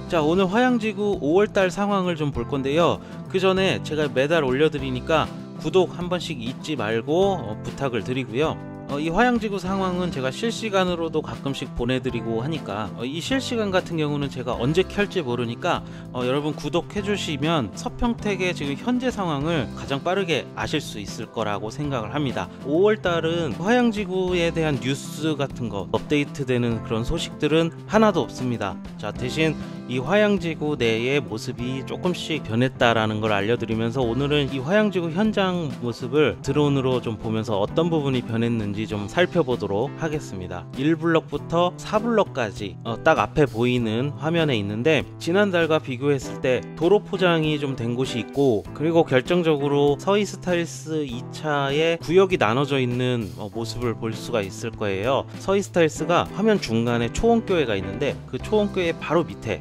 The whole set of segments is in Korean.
자, 오늘 화양지구 5월달 상황을 좀 볼 건데요. 그 전에 제가 매달 올려드리니까 구독 한 번씩 잊지 말고 부탁을 드리고요. 이 화양지구 상황은 제가 실시간으로도 가끔씩 보내드리고 하니까 이 실시간 같은 경우는 제가 언제 켤지 모르니까 여러분 구독해 주시면 서평택의 지금 현재 상황을 가장 빠르게 아실 수 있을 거라고 생각을 합니다. 5월달은 화양지구에 대한 뉴스 같은 거 업데이트되는 그런 소식들은 하나도 없습니다. 자, 대신 이 화양지구 내의 모습이 조금씩 변했다라는 걸 알려드리면서 오늘은 이 화양지구 현장 모습을 드론으로 좀 보면서 어떤 부분이 변했는지 좀 살펴보도록 하겠습니다. 1블럭부터 4블럭까지 딱 앞에 보이는 화면에 있는데, 지난달과 비교했을 때 도로 포장이 좀 된 곳이 있고, 그리고 결정적으로 서이스타일스 2차에 구역이 나눠져 있는 모습을 볼 수가 있을 거예요. 서이스타일스가 화면 중간에 초원교회가 있는데 그 초원교회 바로 밑에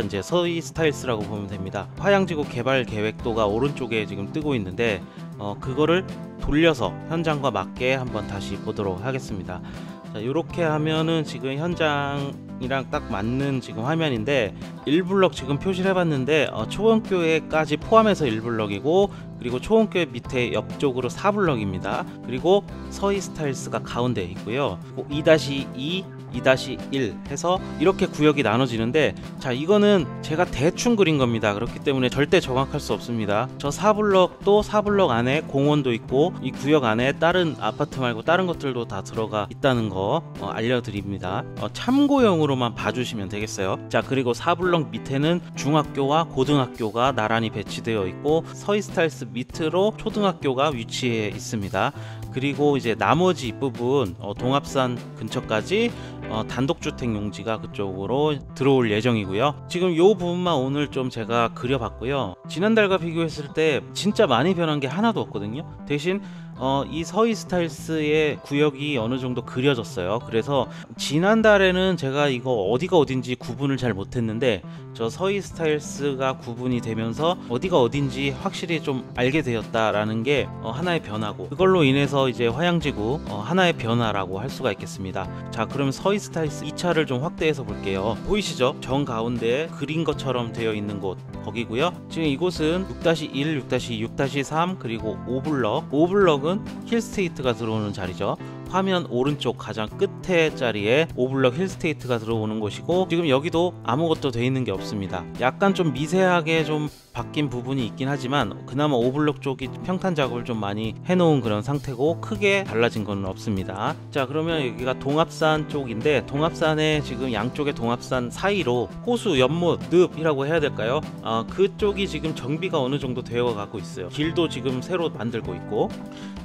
이제 서이스타일스라고 보면 됩니다. 화양지구 개발 계획도가 오른쪽에 지금 뜨고 있는데 그거를 돌려서 현장과 맞게 한번 다시 보도록 하겠습니다. 자, 이렇게 하면은 지금 현장이랑 딱 맞는 지금 화면인데, 1블럭 지금 표시를 해봤는데 초원교회까지 포함해서 1블럭이고, 그리고 초원교회 밑에 옆쪽으로 4블럭입니다. 그리고 서이스타일스가 가운데 있고요. 2-2 2-1 해서 이렇게 구역이 나눠지는데, 자, 이거는 제가 대충 그린 겁니다. 그렇기 때문에 절대 정확할 수 없습니다. 저 4블럭도 4블럭 안에 공원도 있고 이 구역 안에 다른 아파트 말고 다른 것들도 다 들어가 있다는 거 알려드립니다. 참고용으로만 봐주시면 되겠어요. 자, 그리고 4블럭 밑에는 중학교와 고등학교가 나란히 배치되어 있고, 서이스타일스 밑으로 초등학교가 위치해 있습니다. 그리고 이제 나머지 부분 동합산 근처까지 단독주택 용지가 그쪽으로 들어올 예정이고요. 지금 요 부분만 오늘 좀 제가 그려봤고요. 지난달과 비교했을 때 진짜 많이 변한 게 하나도 없거든요. 대신 이 서이스타일스의 구역이 어느 정도 그려졌어요. 그래서 지난달에는 제가 이거 어디가 어딘지 구분을 잘 못했는데, 저 서이스타일스가 구분이 되면서 어디가 어딘지 확실히 좀 알게 되었다라는 게 하나의 변화고, 그걸로 인해서 이제 화양지구 하나의 변화라고 할 수가 있겠습니다. 자, 그럼 서이스타일스 2차를 좀 확대해서 볼게요. 보이시죠? 정 가운데에 그린 것처럼 되어 있는 곳 거기고요. 지금 이곳은 6-1, 6-2, 6-3 그리고 5블럭은 힐스테이트가 들어오는 자리죠. 화면 오른쪽 가장 끝에 자리에 5블럭 힐스테이트가 들어오는 곳이고, 지금 여기도 아무것도 돼 있는 게 없습니다. 약간 좀 미세하게 좀 바뀐 부분이 있긴 하지만 그나마 5블럭 쪽이 평탄 작업을 좀 많이 해놓은 그런 상태고, 크게 달라진 건 없습니다. 자, 그러면 여기가 동합산 쪽인데, 동합산에 지금 양쪽의 동합산 사이로 호수, 연못, 늪이라고 해야 될까요? 그쪽이 지금 정비가 어느 정도 되어 가고 있어요. 길도 지금 새로 만들고 있고.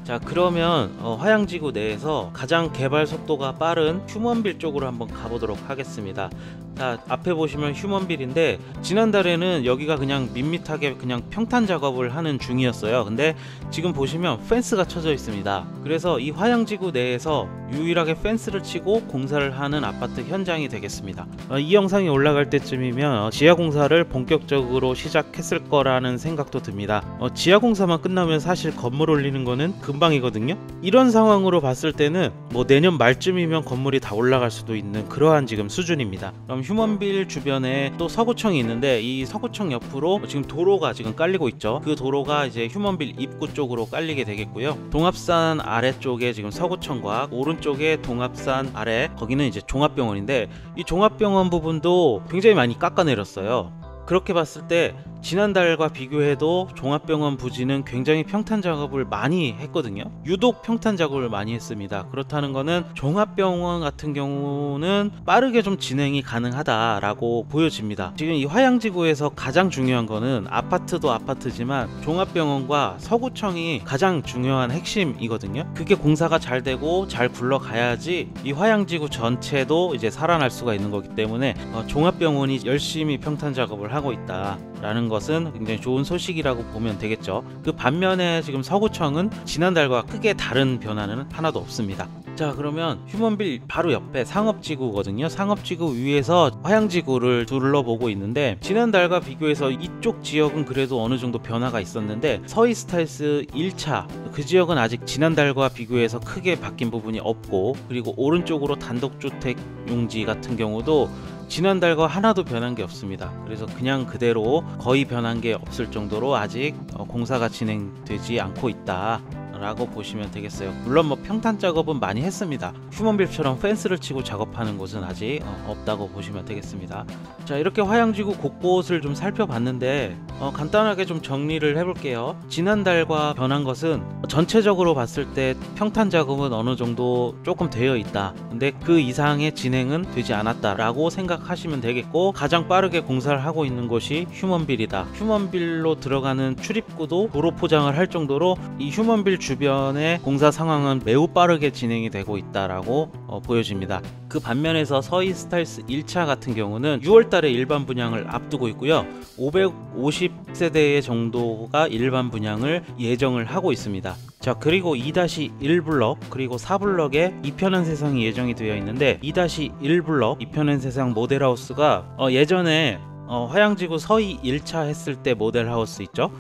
자, 그러면 화양지구 내에서 가장 개발 속도가 빠른 휴먼빌 쪽으로 한번 가보도록 하겠습니다. 자, 앞에 보시면 휴먼빌인데, 지난달에는 여기가 그냥 밋밋하게 그냥 평탄 작업을 하는 중이었어요. 근데 지금 보시면 펜스가 쳐져 있습니다. 그래서 이 화양지구 내에서 유일하게 펜스를 치고 공사를 하는 아파트 현장이 되겠습니다. 이 영상이 올라갈 때쯤이면 지하공사를 본격적으로 시작했을 거라는 생각도 듭니다. 지하공사만 끝나면 사실 건물 올리는 거는 금방이거든요. 이런 상황으로 봤을 때는 뭐 내년 말쯤이면 건물이 다 올라갈 수도 있는 그러한 지금 수준입니다. 그럼 휴먼빌 주변에 또 서구청이 있는데, 이 서구청 옆으로 지금 도로가 지금 깔리고 있죠. 그 도로가 이제 휴먼빌 입구 쪽으로 깔리게 되겠고요. 동합산 아래쪽에 지금 서구청과 오른쪽에 동합산 아래, 거기는 이제 종합병원인데, 이 종합병원 부분도 굉장히 많이 깎아내렸어요. 그렇게 봤을 때 지난달과 비교해도 종합병원 부지는 굉장히 평탄 작업을 많이 했거든요. 유독 평탄 작업을 많이 했습니다. 그렇다는 거는 종합병원 같은 경우는 빠르게 좀 진행이 가능하다라고 보여집니다. 지금 이 화양지구에서 가장 중요한 거는 아파트도 아파트지만 종합병원과 서구청이 가장 중요한 핵심이거든요. 그게 공사가 잘 되고 잘 굴러가야지 이 화양지구 전체도 이제 살아날 수가 있는 거기 때문에 종합병원이 열심히 평탄 작업을 하고 있다라는 것은 굉장히 좋은 소식이라고 보면 되겠죠. 그 반면에 지금 서구청은 지난달과 크게 다른 변화는 하나도 없습니다. 자, 그러면 휴먼빌 바로 옆에 상업지구거든요. 상업지구 위에서 화양지구를 둘러보고 있는데, 지난달과 비교해서 이쪽 지역은 그래도 어느 정도 변화가 있었는데, 서이스타일스 1차 그 지역은 아직 지난달과 비교해서 크게 바뀐 부분이 없고, 그리고 오른쪽으로 단독주택 용지 같은 경우도 지난달과 하나도 변한 게 없습니다. 그래서 그냥 그대로 거의 변한 게 없을 정도로 아직 공사가 진행되지 않고 있다 라고 보시면 되겠어요. 물론 뭐 평탄 작업은 많이 했습니다. 휴먼빌처럼 펜스를 치고 작업하는 곳은 아직 없다고 보시면 되겠습니다. 자, 이렇게 화양지구 곳곳을 좀 살펴봤는데 간단하게 좀 정리를 해볼게요. 지난달과 변한 것은 전체적으로 봤을 때 평탄 작업은 어느 정도 조금 되어 있다, 근데 그 이상의 진행은 되지 않았다 라고 생각하시면 되겠고, 가장 빠르게 공사를 하고 있는 곳이 휴먼빌이다. 휴먼빌로 들어가는 출입구도 도로 포장을 할 정도로 이 휴먼빌 주변의 공사 상황은 매우 빠르게 진행이 되고 있다라고 보여집니다. 그 반면에서 서희스타일스 1차 같은 경우는 6월달에 일반 분양을 앞두고 있고요. 550세대 정도가 일반 분양을 예정을 하고 있습니다. 자, 그리고 2-1블럭 그리고 4블럭에 2편한 세상이 예정이 되어 있는데, 2-1블럭 2편한 세상 모델하우스가 예전에 화양지구 서희 1차 했을 때 모델하우스 있죠?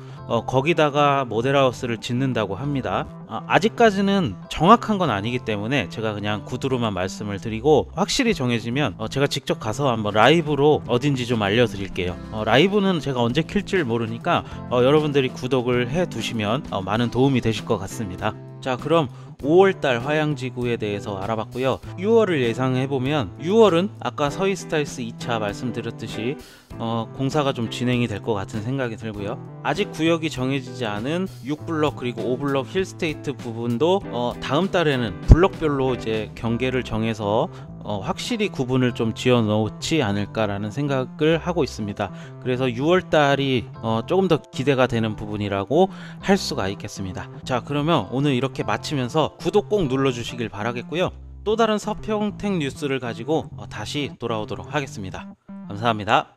거기다가 모델하우스를 짓는다고 합니다. 아직까지는 정확한 건 아니기 때문에 제가 그냥 구두로만 말씀을 드리고, 확실히 정해지면 제가 직접 가서 한번 라이브로 어딘지 좀 알려드릴게요. 라이브는 제가 언제 킬줄 모르니까 여러분들이 구독을 해 두시면 많은 도움이 되실 것 같습니다. 자, 그럼 5월달 화양지구에 대해서 알아봤고요. 6월을 예상해보면 6월은 아까 서희스타일스 2차 말씀드렸듯이 공사가 좀 진행이 될 것 같은 생각이 들고요. 아직 구역이 정해지지 않은 6블럭 그리고 5블럭 힐스테이트 부분도 다음 달에는 블럭별로 이제 경계를 정해서 확실히 구분을 좀 지어 놓지 않을까라는 생각을 하고 있습니다. 그래서 6월달이 조금 더 기대가 되는 부분이라고 할 수가 있겠습니다. 자, 그러면 오늘 이렇게 마치면서 구독 꼭 눌러주시길 바라겠고요. 또 다른 서평택 뉴스를 가지고 다시 돌아오도록 하겠습니다. 감사합니다.